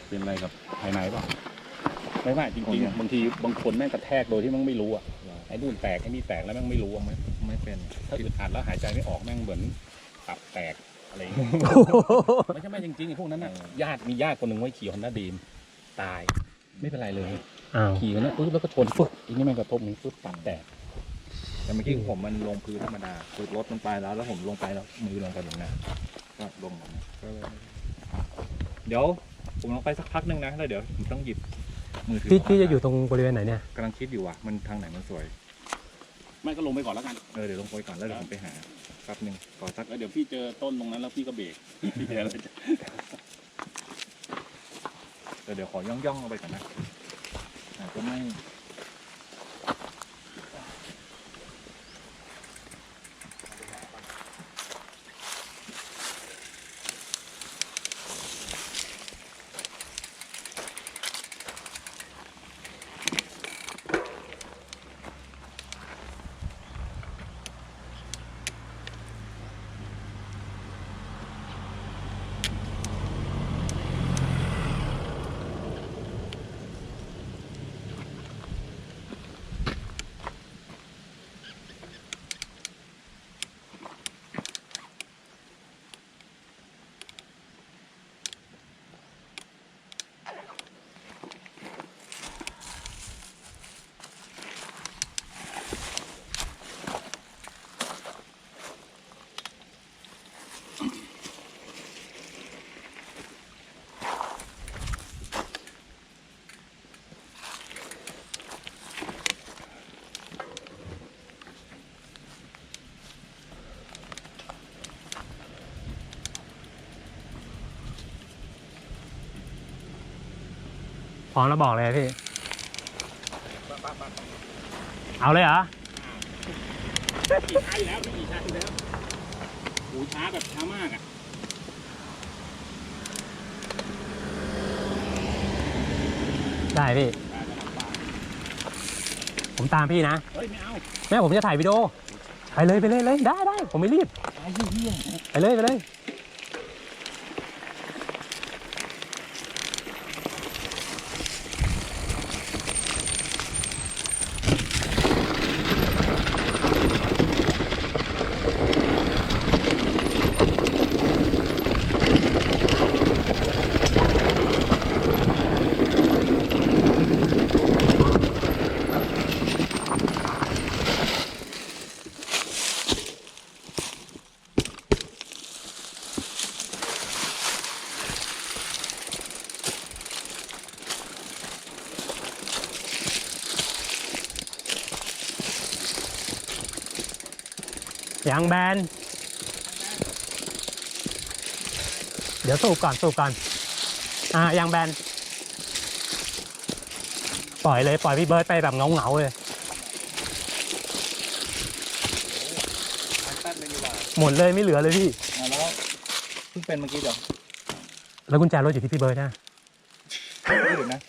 เป็นอะไรกับภายในเปล่าไม่จริงๆบางทีบางคนแม่งกระแทกโดยที่มันไม่รู้อ่ะไอ้นู่นแตกไอ้นี่แตกแล้วแม่งไม่รู้อ่ะไม่เป็นถ้าอึดอัดแล้วหายใจไม่ออกแม่งเหมือนตับแตกอะไรอย่างเงี้ยไม่ใช่จริงๆไอ้พวกนั้นน่ะมีญาติคนหนึ่งไว้ขี่ฮอนด้าดีมตายไม่เป็นไรเลยขี่กันนะปุ๊บแล้วก็ชนปุ๊บอีนี่แม่งกระทบนี้ปุ๊บตับแตกแต่เมื่อกี้ผมมันลงพื้นธรรมดาคือรถมันไปแล้วผมลงไปแล้วมือลงไปแบบนั้นก็ลงแบบนั้นเดี๋ยวผมลงไปสักพักนึงนะแล้วเดี๋ยวผมต้องหยิบมือถือพี่จะอยู่ตรงบริเวณไหนเนี่ยกำลังคิดอยู่ว่ามันทางไหนมันสวยไม่ก็ลงไปก่อนแล้วกันเดี๋ยวลงไปก่อนแล้วเดี๋ยวผมไปหาแป๊บนึงก่อสักแล้วเดี๋ยวพี่เจอต้นตรงนั้นแล้วพี่ก็เบรกพี่เจออะไรเดี๋ยวขอย่องลงไปก่อนนะก็ไม่พร้อมแล้วบอกเลยพี่เอาเลยเหรอขี่ช้าอยู่แล้วขี่ช้าอยู่แล้วโอ้ช้าแบบช้ามากอ่ะได้พี่ผมตามพี่นะเฮ้ยไม่เอาแม่ผมจะถ่ายวิดีโอไปเลยได้ผมไม่รีบไปเลยยางแบนเดี๋ยวสูบก่อนยางแบนปล่อยพี่เบิร์ดไปแบบเงาเลยหมดเลยไม่เหลือเลยพี่แล้วเพิ่งเป็นเมื่อกี้เดี๋ยวแล้วกุญแจรถอยู่ที่พี่เบิร์ดนะเดี๋ยวนะ